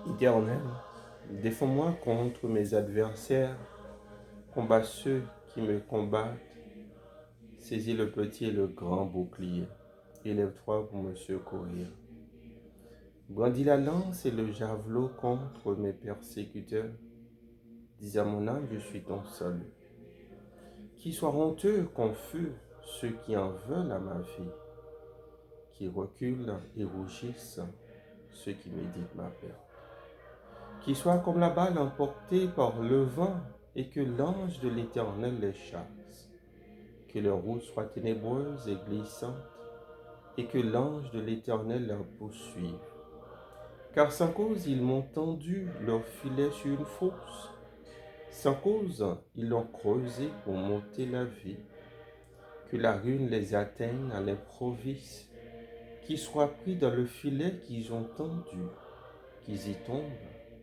Éternel, défends-moi contre mes adversaires, combat ceux qui me combattent, saisis le petit et le grand bouclier, élève-toi pour me secourir. Brandis la lance et le javelot contre mes persécuteurs, dis à mon âme, je suis ton salut. Qu'ils soient honteux, confus, ceux qui en veulent à ma vie, qui reculent et rougissent, ceux qui méditent ma perte. Qu'ils soient comme la balle emportée par le vent et que l'ange de l'Éternel les chasse. Que leur route soit ténébreuse et glissante et que l'ange de l'Éternel leur poursuive. Car sans cause, ils m'ont tendu leur filet sur une fosse. Sans cause, ils l'ont creusé pour m'ôter la vie. Que la ruine les atteigne à l'improviste, qu'ils soient pris dans le filet qu'ils ont tendu, qu'ils y tombent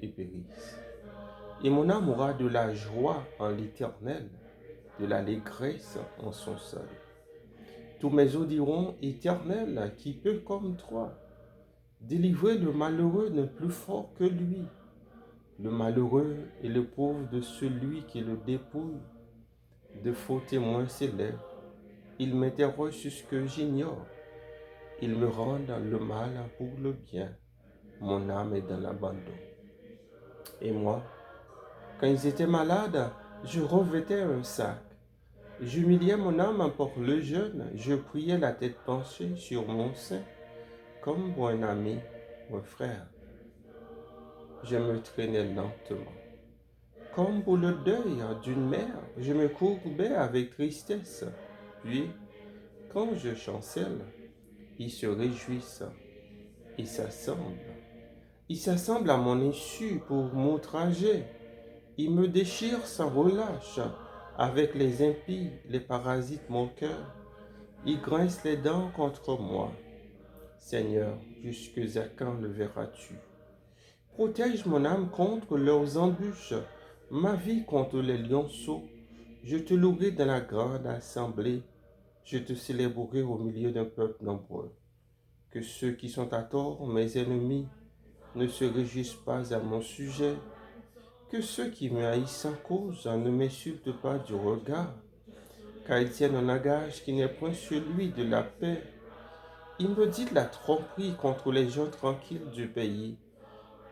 et périssent. Et mon âme aura de la joie en l'Éternel, de l'allégresse en son salut. Tous mes os diront, Éternel, qui peut comme toi? Délivrer le malheureux n'est plus fort que lui. Le malheureux est le pauvre de celui qui le dépouille. De faux témoins s'élèvent. Ils m'interrogent sur ce que j'ignore. Ils me rendent le mal pour le bien. Mon âme est dans l'abandon. Et moi, quand ils étaient malades, je revêtais un sac. J'humiliais mon âme par le jeûne. Je priais la tête penchée sur mon sein, comme pour un ami ou un frère. Je me traînais lentement. Comme pour le deuil d'une mère, je me courbais avec tristesse. Puis, quand je chancelle, ils se réjouissent. Ils s'assemblent. Ils s'assemblent à mon insu pour m'outrager. Ils me déchirent sans relâche. Avec les impies, les parasites mon cœur. Ils grincent les dents contre moi. Seigneur, jusque à quand le verras-tu? Protège mon âme contre leurs embûches, ma vie contre les lionceaux. Je te louerai dans la grande assemblée. Je te célébrerai au milieu d'un peuple nombreux. Que ceux qui sont à tort, mes ennemis, ne se réjouissent pas à mon sujet. Que ceux qui me haïssent sans cause ne m'insultent pas du regard, car ils tiennent un langage qui n'est point celui de la paix. Ils me disent la tromperie contre les gens tranquilles du pays.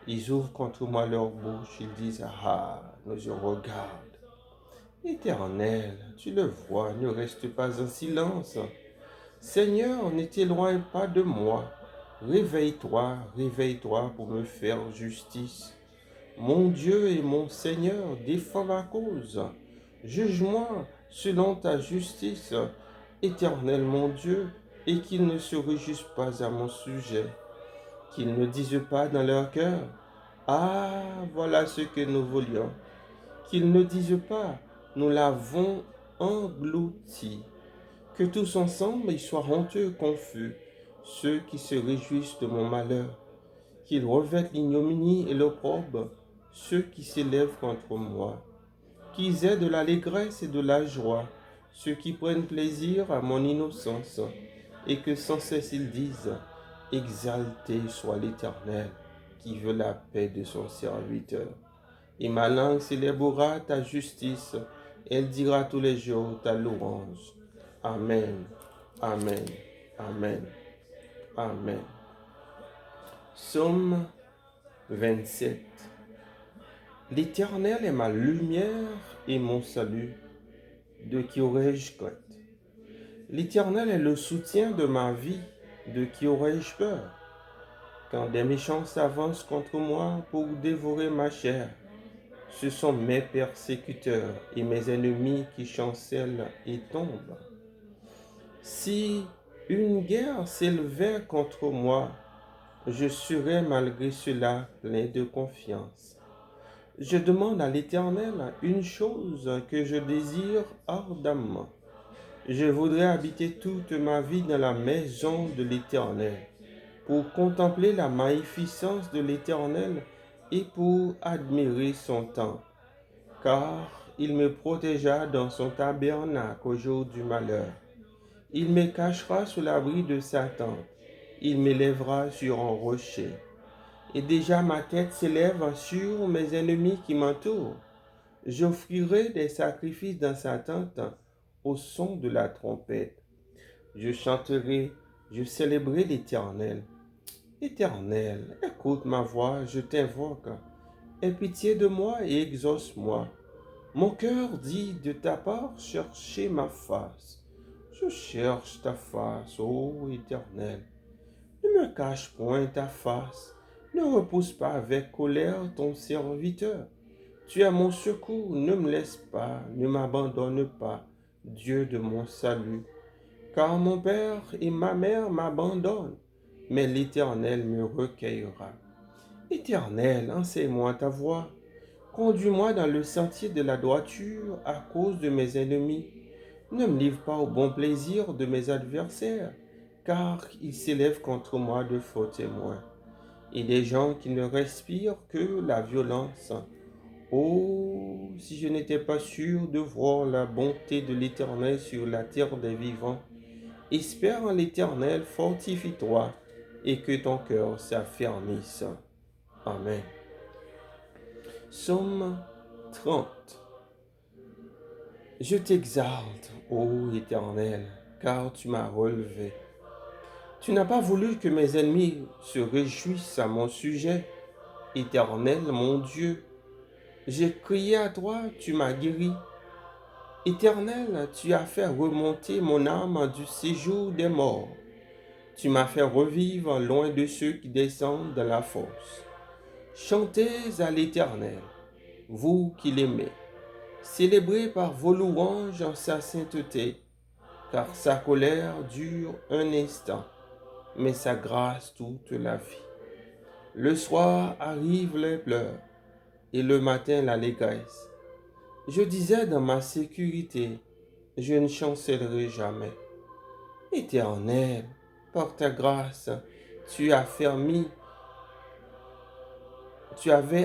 Ils ouvrent contre moi leur bouche, ils disent, ah, nous je regarde. Éternel, tu le vois, ne reste pas en silence. Seigneur, ne t'éloigne pas de moi. Réveille-toi, réveille-toi pour me faire justice. Mon Dieu et mon Seigneur, défends ma cause. Juge-moi selon ta justice, Éternel mon Dieu, et qu'ils ne se réjouissent pas à mon sujet, qu'ils ne disent pas dans leur cœur, ah, voilà ce que nous voulions, qu'ils ne disent pas, nous l'avons englouti, que tous ensemble ils soient honteux, confus, ceux qui se réjouissent de mon malheur, qu'ils revêtent l'ignominie et l'opprobre, ceux qui s'élèvent contre moi, qu'ils aient de l'allégresse et de la joie, ceux qui prennent plaisir à mon innocence, et que sans cesse ils disent, exalté soit l'Éternel, qui veut la paix de son serviteur. Et ma langue célébrera ta justice, elle dira tous les jours ta louange. Amen, amen, amen, amen. Psaume 27. L'Éternel est ma lumière et mon salut. De qui aurais-je crainte? L'Éternel est le soutien de ma vie. De qui aurais-je peur? Quand des méchants s'avancent contre moi pour dévorer ma chair, ce sont mes persécuteurs et mes ennemis qui chancellent et tombent. Si une guerre s'élevait contre moi, je serais malgré cela plein de confiance. Je demande à l'Éternel une chose que je désire ardemment. Je voudrais habiter toute ma vie dans la maison de l'Éternel, pour contempler la magnificence de l'Éternel et pour admirer son temple. Car il me protégea dans son tabernacle au jour du malheur. Il me cachera sous l'abri de sa tente. Il m'élèvera sur un rocher. et déjà ma tête s'élève sur mes ennemis qui m'entourent. J'offrirai des sacrifices dans sa tente au son de la trompette. Je chanterai, je célébrerai l'Éternel. Éternel, écoute ma voix, je t'invoque. Aie pitié de moi et exauce-moi. Mon cœur dit de ta part, cherchez ma face. Je cherche ta face, ô Éternel. Ne me cache point ta face. Ne repousse pas avec colère ton serviteur. Tu es mon secours, ne me laisse pas, ne m'abandonne pas, Dieu de mon salut. Car mon père et ma mère m'abandonnent, mais l'Éternel me recueillera. Éternel, enseigne-moi ta voie. Conduis-moi dans le sentier de la droiture à cause de mes ennemis. Ne me livre pas au bon plaisir de mes adversaires, car ils s'élèvent contre moi de faux témoins, et des gens qui ne respirent que la violence. Oh, si je n'étais pas sûr de voir la bonté de l'Éternel sur la terre des vivants, espère en l'Éternel, fortifie-toi, et que ton cœur s'affermisse. Amen. Psaume 30. Je t'exalte, ô Éternel, car tu m'as relevé. Tu n'as pas voulu que mes ennemis se réjouissent à mon sujet. Éternel, mon Dieu, j'ai crié à toi, tu m'as guéri. Éternel, tu as fait remonter mon âme du séjour des morts. Tu m'as fait revivre loin de ceux qui descendent dans la fosse. Chantez à l'Éternel, vous qui l'aimez. Célébrez par vos louanges sa sainteté, car sa colère dure un instant, mais sa grâce toute la vie. Le soir arrivent les pleurs, et le matin l'allégresse. Je disais dans ma sécurité, je ne chancellerai jamais. Éternel, par ta grâce, tu avais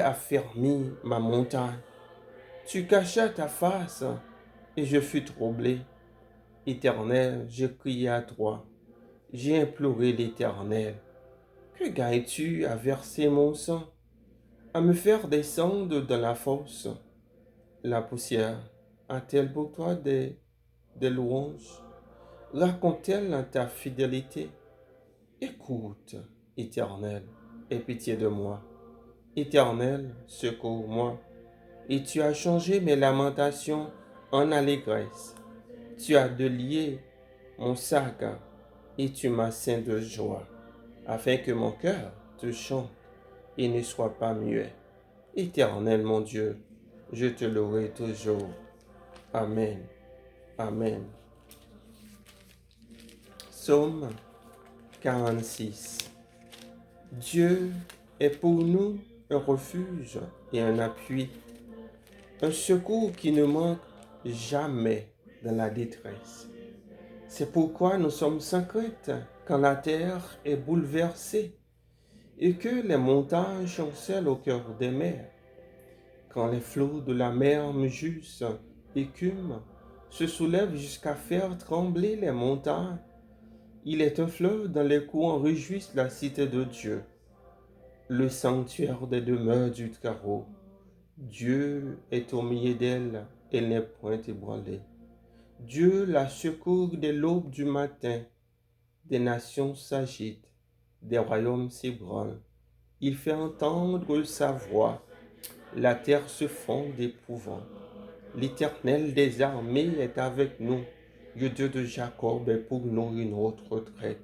affermi ma montagne. Tu cachas ta face, et je fus troublé. Éternel, j'ai crié à toi. J'ai imploré l'Éternel. Que gagnes-tu à verser mon sang, à me faire descendre dans la fosse? La poussière a-t-elle pour toi des louanges? Raconte-t-elle ta fidélité? Écoute, Éternel, aie pitié de moi. Éternel, secours-moi. Et tu as changé mes lamentations en allégresse. Tu as délié mon sac et tu m'as ceint de joie, afin que mon cœur te chante et ne soit pas muet. Éternel mon Dieu, je te louerai toujours. Amen. Amen. Psaume 46. Dieu est pour nous un refuge et un appui, un secours qui ne manque jamais dans la détresse. C'est pourquoi nous sommes sans crainte quand la terre est bouleversée et que les montagnes chancellent au cœur des mers. Quand les flots de la mer mugissent, écument, se soulèvent jusqu'à faire trembler les montagnes. Il est un fleuve dans les courants réjouissent la cité de Dieu, le sanctuaire des demeures du Très-Haut. Dieu est au milieu d'elle, elle n'est point ébranlée. Dieu la secourt dès l'aube du matin. Des nations s'agitent, des royaumes s'ébranlent. Il fait entendre sa voix. La terre se fond d'épouvante. L'Éternel des armées est avec nous. Le Dieu de Jacob est pour nous une autre retraite.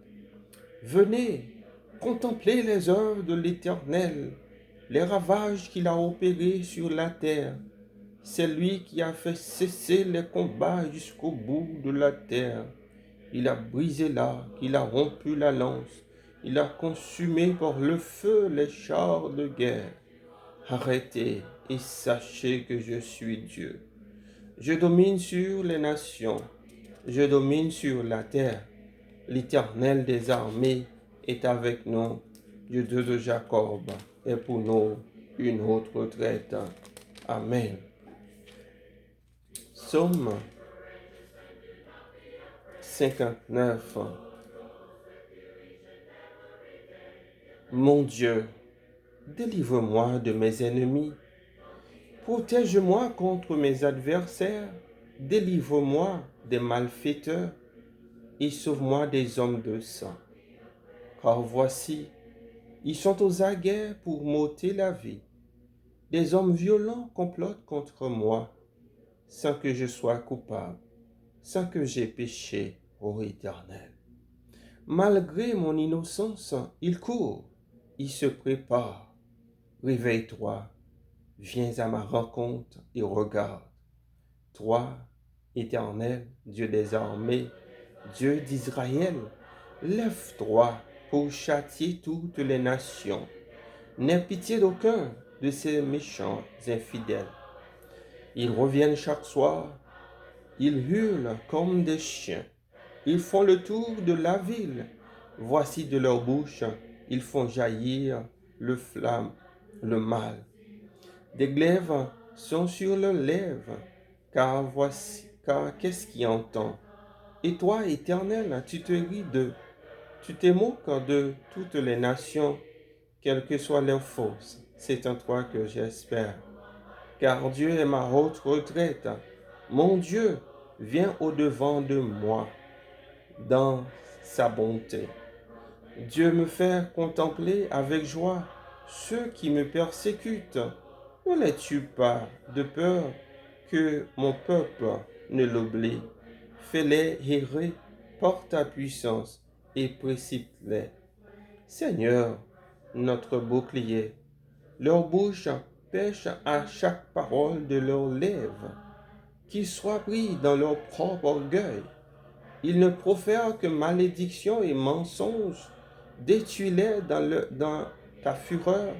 Venez, contemplez les œuvres de l'Éternel, les ravages qu'il a opérés sur la terre. C'est lui qui a fait cesser les combats jusqu'au bout de la terre. Il a brisé l'arc, il a rompu la lance, il a consumé par le feu les chars de guerre. Arrêtez et sachez que je suis Dieu. Je domine sur les nations, je domine sur la terre. L'Éternel des armées est avec nous. Dieu de Jacob est pour nous une autre retraite. Amen. Psaume 59. Mon Dieu, Délivre-moi de mes ennemis. Protège-moi contre mes adversaires. Délivre-moi des malfaiteurs et sauve-moi des hommes de sang. Car voici, ils sont aux aguets pour m'ôter la vie. Des hommes violents complotent contre moi, sans que je sois coupable, sans que j'aie péché, ô Éternel. Malgré mon innocence, ils courent, ils se préparent. Réveille-toi, viens à ma rencontre et regarde. Toi, Éternel, Dieu des armées, Dieu d'Israël, lève-toi pour châtier toutes les nations. N'aie pitié d'aucun de ces méchants infidèles. Ils reviennent chaque soir, ils hurlent comme des chiens. Ils font le tour de la ville. Voici de leur bouche, ils font jaillir le flamme, le mal. Des glaives sont sur leurs lèvres, car qu'est-ce qui entend? Et toi, Éternel, tu te ris d'eux. Tu te moques de toutes les nations, quelle que soit leur force. C'est en toi que j'espère. Car Dieu est ma haute retraite. Mon Dieu vient au-devant de moi dans sa bonté. Dieu me fait contempler avec joie ceux qui me persécutent. Ne les tue pas de peur que mon peuple ne l'oublie. Fais-les errer par ta puissance et précipite-les. Seigneur, notre bouclier, leur bouche pêche à chaque parole de leurs lèvres. Qu'ils soient pris dans leur propre orgueil. Ils ne profèrent que malédiction et mensonges. Détruis-les dans ta fureur.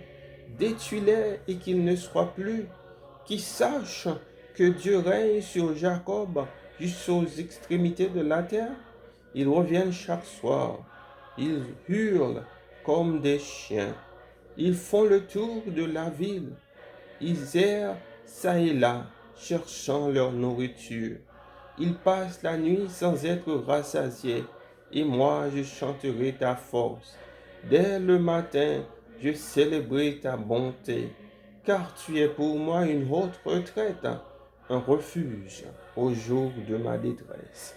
Détruis-les et qu'ils ne soient plus. Qu'ils sachent que Dieu règne sur Jacob jusqu'aux extrémités de la terre. Ils reviennent chaque soir. Ils hurlent comme des chiens. Ils font le tour de la ville. Ils errent çà et là, cherchant leur nourriture. Ils passent la nuit sans être rassasiés, et moi je chanterai ta force. Dès le matin, je célébrerai ta bonté, car tu es pour moi une haute retraite, un refuge au jour de ma détresse.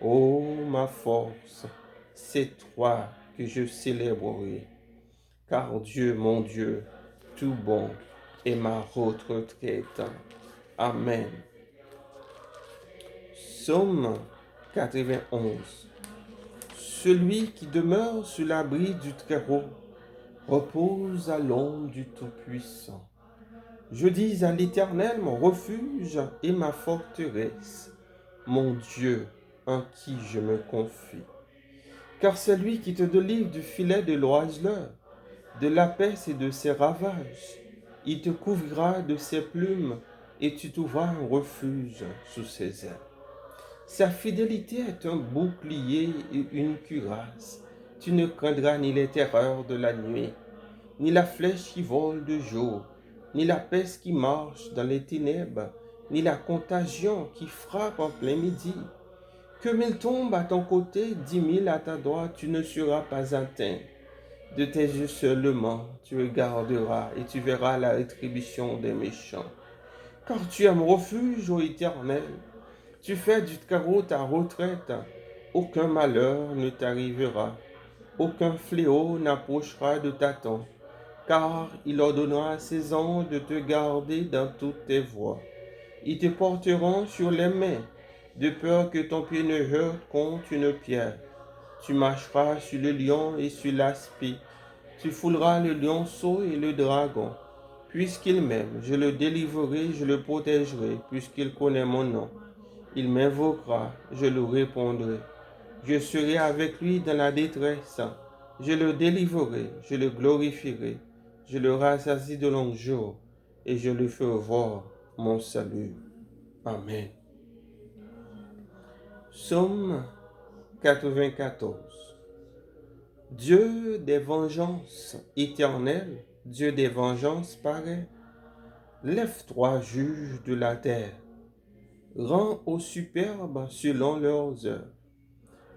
Ô ma force, c'est toi que je célébrerai, car Dieu, mon Dieu, tout bon, est ma haute retraite. Amen. Psaume 91. Celui qui demeure sous l'abri du Très-Haut repose à l'ombre du Tout-Puissant. Je dis à l'Éternel mon refuge et ma forteresse, mon Dieu en qui je me confie. Car c'est lui qui te délivre du filet de l'oiseleur, de la peste et de ses ravages. Il te couvrira de ses plumes et tu trouveras un refuge sous ses ailes. Sa fidélité est un bouclier et une cuirasse. Tu ne craindras ni les terreurs de la nuit, ni la flèche qui vole de jour, ni la peste qui marche dans les ténèbres, ni la contagion qui frappe en plein midi. Que 1000 tombent à ton côté, 10 000 à ta droite, tu ne seras pas atteint. De tes yeux seulement, tu regarderas et tu verras la rétribution des méchants. Car tu es mon refuge, ô Éternel. Tu fais du Très-Haut ta retraite. Aucun malheur ne t'arrivera. Aucun fléau n'approchera de ta tente. Car il ordonnera à ses anges de te garder dans toutes tes voies. Ils te porteront sur les mains, de peur que ton pied ne heurte contre une pierre. Tu marcheras sur le lion et sur l'aspic. Tu fouleras le lionceau et le dragon. Puisqu'il m'aime, je le délivrerai, je le protégerai, puisqu'il connaît mon nom. Il m'invoquera, je lui répondrai. Je serai avec lui dans la détresse. Je le délivrerai, je le glorifierai. Je le rassasie de longs jours et je lui ferai voir mon salut. Amen. Psaume 94. Dieu des vengeances éternelles, Dieu des vengeances paraît. Lève-toi, juge de la terre. Rends aux superbes selon leurs œuvres.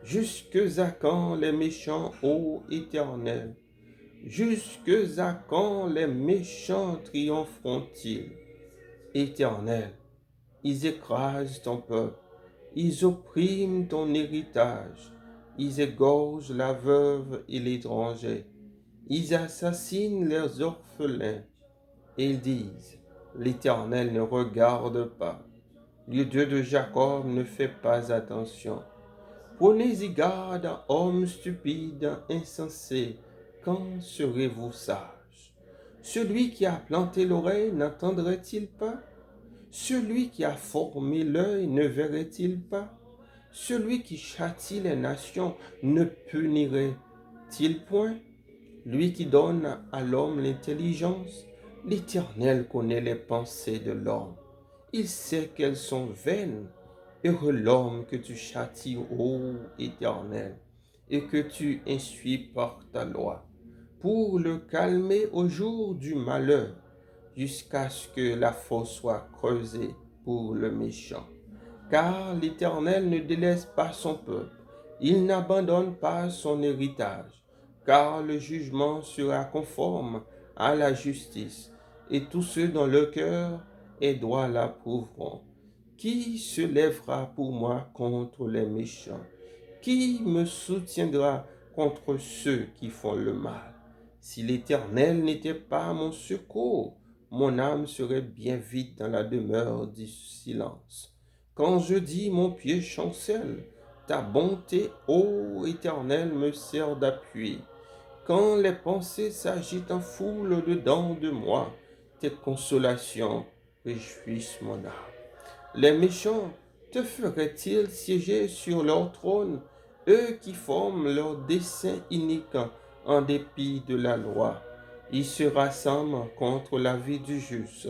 Jusque à quand les méchants, ô Éternel? Jusque à quand les méchants triompheront-ils? Éternel, ils écrasent ton peuple, ils oppriment ton héritage, ils égorgent la veuve et l'étranger, ils assassinent les orphelins, et ils disent, l'Éternel ne regarde pas, le Dieu de Jacob ne fait pas attention. Prenez-y garde, hommes stupides, insensés, quand serez-vous sages? Celui qui a planté l'oreille n'entendrait-il pas? Celui qui a formé l'œil ne verrait-il pas? Celui qui châtie les nations ne punirait-il point? Lui qui donne à l'homme l'intelligence, l'Éternel connaît les pensées de l'homme. Il sait qu'elles sont vaines. Heureux l'homme que tu châties, ô Éternel, et que tu instruis par ta loi, pour le calmer au jour du malheur, jusqu'à ce que la fosse soit creusée pour le méchant. Car l'Éternel ne délaisse pas son peuple, il n'abandonne pas son héritage, car le jugement sera conforme à la justice, et tous ceux dont le cœur est droit l'approuveront. Qui se lèvera pour moi contre les méchants? Qui me soutiendra contre ceux qui font le mal? Si l'Éternel n'était pas mon secours, mon âme serait bien vite dans la demeure du silence. Quand je dis mon pied chancelle, ta bonté, ô Éternel, me sert d'appui. Quand les pensées s'agitent en foule dedans de moi, tes consolations réjouissent mon âme. Les méchants te feraient-ils siéger sur leur trône, eux qui forment leurs desseins iniques en dépit de la loi? Ils se rassemblent contre la vie du juste,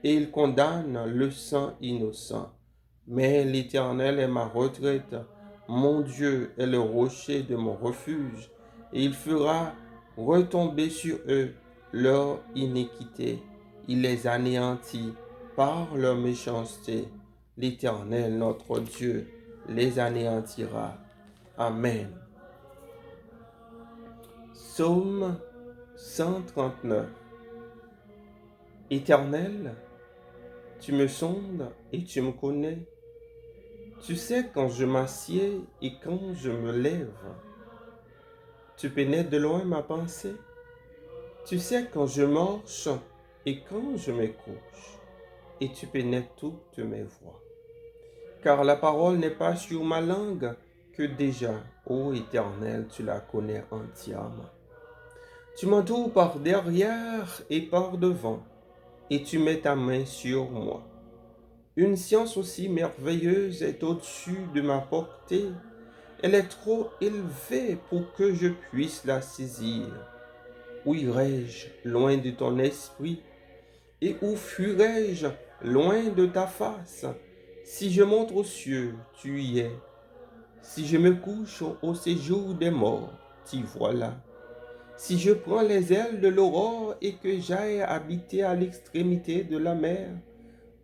et ils condamnent le sang innocent. Mais l'Éternel est ma retraite, mon Dieu est le rocher de mon refuge, et il fera retomber sur eux leur iniquité. Il les anéantit par leur méchanceté. L'Éternel, notre Dieu, les anéantira. Amen. Psaume 139. Éternel, tu me sondes et tu me connais. Tu sais quand je m'assieds et quand je me lève. Tu pénètres de loin ma pensée. Tu sais quand je marche et quand je me couche. Et tu pénètres toutes mes voies. Car la parole n'est pas sur ma langue, que déjà, ô Éternel, tu la connais entièrement. Tu m'entoures par derrière et par devant, et tu mets ta main sur moi. Une science aussi merveilleuse est au-dessus de ma portée. Elle est trop élevée pour que je puisse la saisir. Où irai-je loin de ton esprit? Et où fuirai-je loin de ta face? Si je monte aux cieux, tu y es. Si je me couche au séjour des morts, t'y voilà. Si je prends les ailes de l'aurore et que j'aille habiter à l'extrémité de la mer,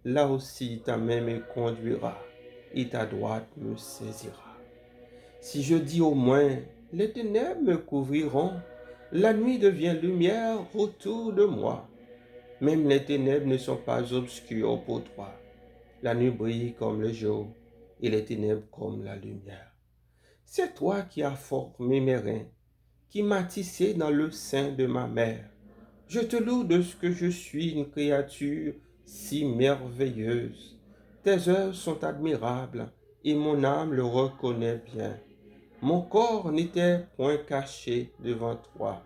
là aussi ta main me conduira et ta droite me saisira. Si je dis au moins, les ténèbres me couvriront, la nuit devient lumière autour de moi. Même les ténèbres ne sont pas obscures pour toi. La nuit brille comme le jour et les ténèbres comme la lumière. C'est toi qui as formé mes reins, qui m'as tissé dans le sein de ma mère. Je te loue de ce que je suis une créature si merveilleuse. Tes œuvres sont admirables et mon âme le reconnaît bien. Mon corps n'était point caché devant toi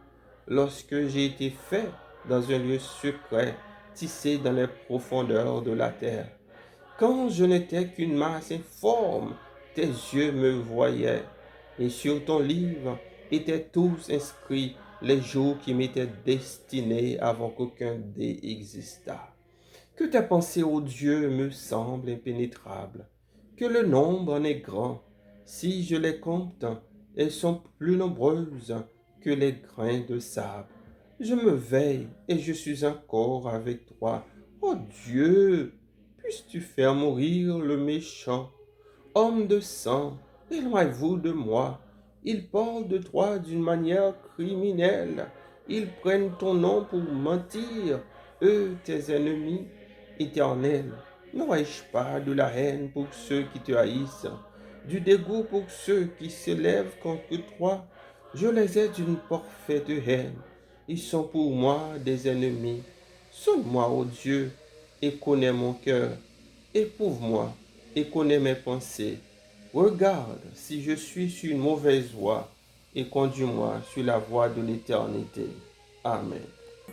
lorsque j'ai été fait dans un lieu secret, tissé dans les profondeurs de la terre. Quand je n'étais qu'une masse informe, tes yeux me voyaient, et sur ton livre étaient tous inscrits les jours qui m'étaient destinés avant qu'aucun dé existât. Que tes pensées, ô Dieu, me semblent impénétrables, que le nombre en est grand. Si je les compte, elles sont plus nombreuses que les grains de sable. Je me veille et je suis encore avec toi. Ô Dieu, puisses-tu faire mourir le méchant? Homme de sang, éloignez-vous de moi. Il parle de toi d'une manière criminelle. Ils prennent ton nom pour mentir, eux, tes ennemis éternels. N'aurais-je pas de la haine pour ceux qui te haïssent, du dégoût pour ceux qui s'élèvent contre toi? Je les ai d'une parfaite haine. Ils sont pour moi des ennemis. Sonne-moi, ô Dieu, et connais mon cœur. Éprouve-moi et connais mes pensées. Regarde si je suis sur une mauvaise voie et conduis-moi sur la voie de l'éternité. Amen.